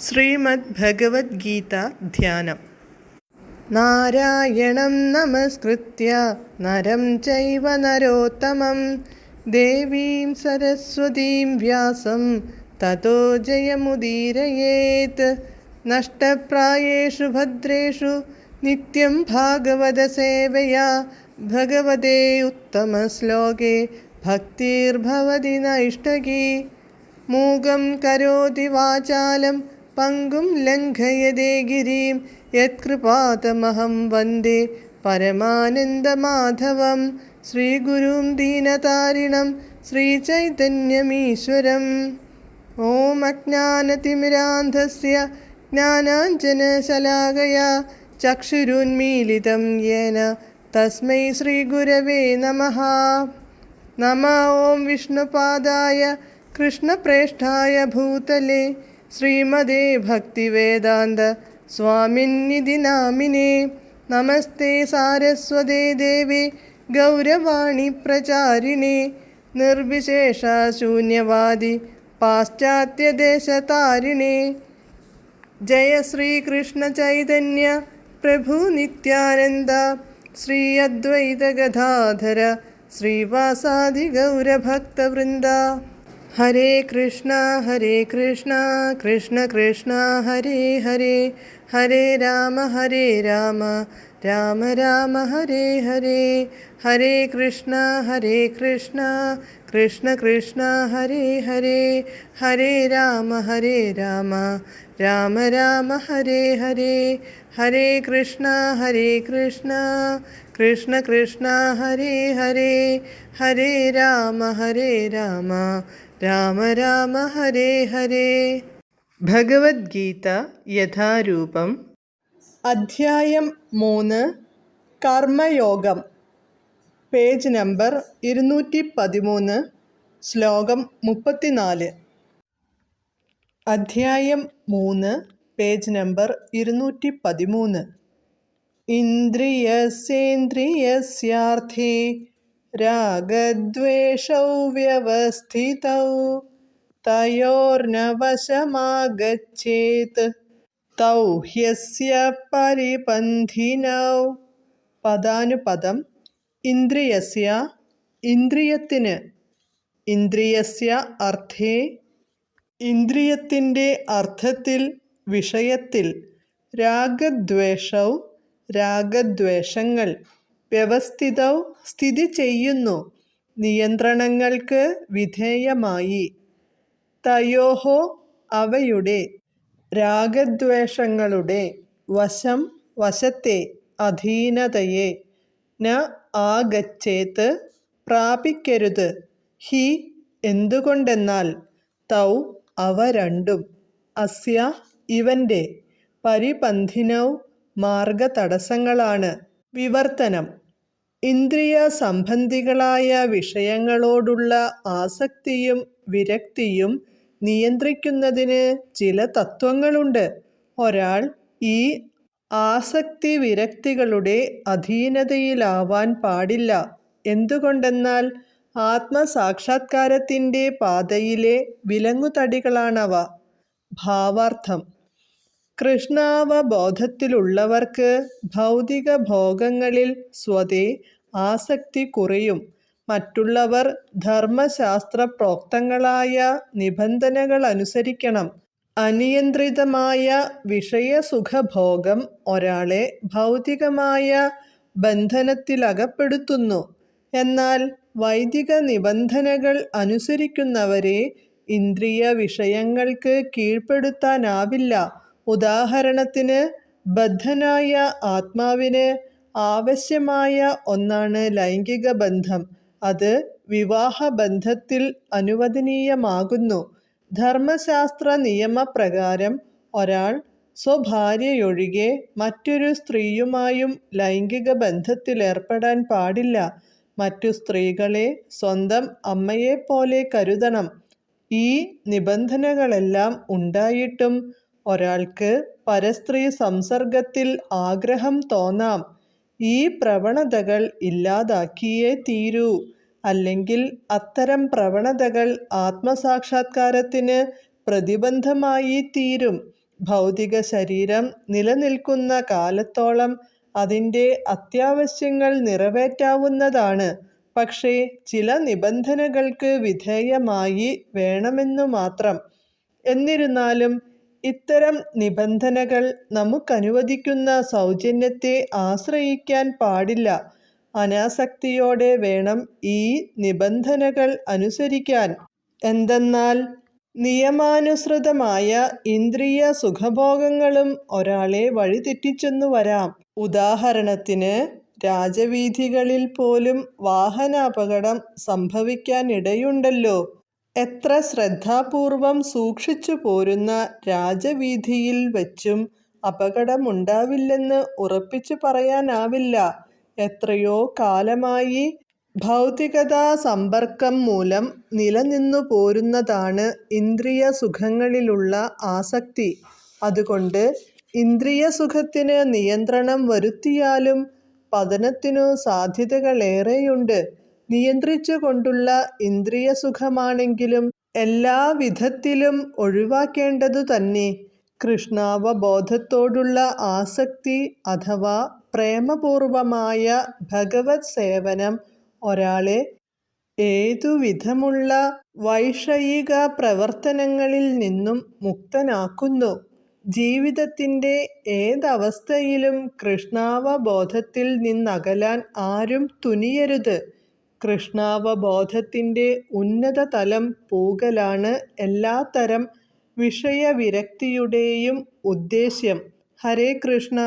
ശ്രീമദ് ഭഗവത്ഗീത ധ്യാനം. നാരായണം നമസ്കൃത്യ നരം ചൈവ നരോത്തമം ദേവീം സരസ്വതീം വ്യാസം തതോ ജയമുദീരയേത്. നഷ്ടപ്രായേഷു ഭദ്രേഷു നിത്യം ഭാഗവത സേവയാ ഭഗവതേ ഉത്തമശ്ലോകേ ഭക്തിർഭവതി നൈഷ്ടകീ. മൂകം കരോതി വാചാലം പങ്കും ലംഘയതേ ഗിരിം യത്കൃപാതമഹം വന്ദേ പരമാനന്ദമാധവം. ശ്രീഗുരും ദീനതാരിണം ശ്രീചൈതന്യമീശ്വരം. ഓം അജ്ഞാനതിമിരാന്ധസ്യ ജ്ഞാനാഞ്ജനശലാകയാ ചക്ഷുരുന്മീലിതം യേന തസ്മൈ ശ്രീഗുരവേ നമഃ. നമഃ ഓം വിഷ്ണുപാദായ കൃഷ്ണപ്രേഷ്ഠായ ഭൂതലേ ശ്രീമതേ ഭക്തിവേദാന്ത സ്വാമിന്നിധി നാമിനേ. നമസ്തേ സാരസ്വതേ ദേവേ ഗൗരവാണി പ്രചാരിണേ നിർവിശേഷ ശൂന്യവാദി പാശ്ചാത്യദേശതാരിണേ. ജയ ശ്രീകൃഷ്ണ ചൈതന്യ പ്രഭു നിത്യാനന്ദ ശ്രീ അദ്വൈത ഗദാധര ശ്രീവാസാദി ഗൗരഭക്തവൃന്ദ. ഹരേ കൃഷ്ണ കൃഷ്ണ കൃഷ്ണ ഹരേ ഹരേ, ഹരേ രാമ രാമ രാമ ഹരേ ഹരേ. ഹരേ കൃഷ്ണ കൃഷ്ണ കൃഷ്ണ ഹരേ ഹരേ, ഹരേ രാമ രാമ രാമ ഹരേ ഹരേ. ഹരേ കൃഷ്ണ കൃഷ്ണ ഹരേ ഹരേ, ഹരേ രാമ രാമ രാമ ഹരേ ഹരേ. ഭഗവത്ഗീത യഥാരൂപം. അധ്യായം 3 കർമ്മയോഗം. പേജ് നമ്പർ 213, ശ്ലോകം 34. അധ്യായം 3, പേജ് നമ്പർ 213. ഇന്ദ്രിയസ്യേന്ദ്രിയസ്യാർത്ഥേ രാഗദ്വേഷൗ വ്യവസ്ഥിതൗ തയോർന വശമാഗച്ഛേത് തൗ ഹ്യസ്യ പരിപന്ഥിനൗ. പദാനുപദം. ഇന്ദ്രിയസ്യ ഇന്ദ്രിയത്തിന്, ഇന്ദ്രിയസ്യ അർത്ഥേ ഇന്ദ്രിയത്തിൻ്റെ അർത്ഥത്തിൽ വിഷയത്തിൽ, രാഗദ്വേഷൗ രാഗദ്വേഷങ്ങൾ, വ്യവസ്ഥിതൗ സ്ഥിതി ചെയ്യുന്നു, നിയന്ത്രണങ്ങൾക്ക് വിധേയമായി, തയോഹോ അവയുടെ, രാഗദ്വേഷങ്ങളുടെ, വശം വശത്തെ, അധീനതയെ, ന ആഗച്ഛേത് പ്രാപിക്കരുത്, ഹി എന്തുകൊണ്ടെന്നാൽ, തൗ അവ രണ്ടും, അസ്യ ഇവൻ്റെ, പരിപന്ഥിനൗ മാർഗതടസ്സങ്ങളാണ്. വിവർത്തനം. ഇന്ദ്രിയ സംബന്ധികളായ വിഷയങ്ങളോടുള്ള ആസക്തിയും വിരക്തിയും നിയന്ത്രിക്കുന്നതിന് ചില തത്വങ്ങളുണ്ട്. ഒരാൾ ഈ ആസക്തി വിരക്തികളുടെ അധീനതയിലാവാൻ പാടില്ല. എന്തുകൊണ്ടെന്നാൽ ആത്മസാക്ഷാത്കാരത്തിൻ്റെ പാതയിലെ വിലങ്ങുതടികളാണവ. ഭാവാർത്ഥം. കൃഷ്ണാവബോധത്തിലുള്ളവർക്ക് ഭൗതിക ഭോഗങ്ങളിൽ സ്വതേ ആസക്തി കുറയും. മറ്റുള്ളവർ ധർമ്മശാസ്ത്ര പ്രോക്തങ്ങളായ നിബന്ധനകൾ അനുസരിക്കണം. അനിയന്ത്രിതമായ വിഷയസുഖഭോഗം ഒരാളെ ഭൗതികമായ ബന്ധനത്തിലകപ്പെടുത്തുന്നു. എന്നാൽ വൈദിക നിബന്ധനകൾ അനുസരിക്കുന്നവരെ ഇന്ദ്രിയ വിഷയങ്ങൾക്ക് കീഴ്പ്പെടുത്താനാവില്ല. ഉദാഹരണത്തിന്, ബദ്ധനായ ആത്മാവിന് ആവശ്യമായ ഒന്നാണ് ലൈംഗിക ബന്ധം. അത് വിവാഹബന്ധത്തിൽ അനുവദനീയമാകുന്നു. ധർമ്മശാസ്ത്ര നിയമപ്രകാരം ഒരാൾ സ്വഭാര്യയൊഴികെ മറ്റൊരു സ്ത്രീയുമായും ലൈംഗിക ബന്ധത്തിലേർപ്പെടാൻ പാടില്ല. മറ്റു സ്ത്രീകളെ സ്വന്തം അമ്മയെപ്പോലെ കരുതണം. ഈ നിബന്ധനകളെല്ലാം ഉണ്ടായിട്ടും ഒരാൾക്ക് പരസ്ത്രീ സംസർഗത്തിൽ ആഗ്രഹം തോന്നാം. ഈ പ്രവണതകൾ ഇല്ലാതാക്കിയേ തീരൂ. അല്ലെങ്കിൽ അത്തരം പ്രവണതകൾ ആത്മസാക്ഷാത്കാരത്തിന് പ്രതിബന്ധമായി തീരും. ഭൗതിക ശരീരം നിലനിൽക്കുന്ന കാലത്തോളം അതിൻ്റെ അത്യാവശ്യങ്ങൾ നിറവേറ്റാവുന്നതാണ്. പക്ഷേ ചില നിബന്ധനകൾക്ക് വിധേയമായി വേണമെന്നു മാത്രം. എന്നിരുന്നാലും ഇത്തരം നിബന്ധനകൾ നമുക്കനുവദിക്കുന്ന സൗജന്യത്തെ ആശ്രയിക്കാൻ പാടില്ല. അനാസക്തിയോടെ വേണം ഈ നിബന്ധനകൾ അനുസരിക്കാൻ. എന്തെന്നാൽ നിയമാനുസൃതമായ ഇന്ദ്രിയ സുഖഭോഗങ്ങളും ഒരാളെ വഴിതെറ്റിച്ചെന്നു വരാം. ഉദാഹരണത്തിന്, രാജവീഥികളിൽ പോലും വാഹനാപകടം സംഭവിക്കാനിടയുണ്ടല്ലോ. എത്ര ശ്രദ്ധാപൂർവം സൂക്ഷിച്ചു പോരുന്ന രാജവീഥിയിൽ വച്ചും അപകടമുണ്ടാവില്ലെന്ന് ഉറപ്പിച്ചു പറയാനാവില്ല. എത്രയോ കാലമായി ഭൗതികതാ സമ്പർക്കം മൂലം നിലനിന്നു പോരുന്നതാണ് ഇന്ദ്രിയ സുഖങ്ങളിലുള്ള ആസക്തി. അതുകൊണ്ട് ഇന്ദ്രിയസുഖത്തിന് നിയന്ത്രണം വരുത്തിയാലും പതനത്തിനു സാധ്യതകളേറെയുണ്ട്. നിയന്ത്രിച്ചുകൊണ്ടുള്ള ഇന്ദ്രിയസുഖമാണെങ്കിലും എല്ലാ വിധത്തിലും ഒഴിവാക്കേണ്ടതു തന്നെ. കൃഷ്ണാവബോധത്തോടുള്ള ആസക്തി അഥവാ പ്രേമപൂർവമായ ഭഗവത് സേവനം ഒരാളെ ഏതുവിധമുള്ള വൈഷയിക പ്രവർത്തനങ്ങളിൽ നിന്നും മുക്തനാക്കുന്നു. ജീവിതത്തിൻ്റെ ഏതവസ്ഥയിലും കൃഷ്ണാവബോധത്തിൽ നിന്നകലാൻ ആരും തുനിയരുത്. കൃഷ്ണാവബോധത്തിൻ്റെ ഉന്നതതലം പൂകലാണ് എല്ലാത്തരം വിഷയവിരക്തിയുടെയും ഉദ്ദേശ്യം. ഹരേ കൃഷ്ണ.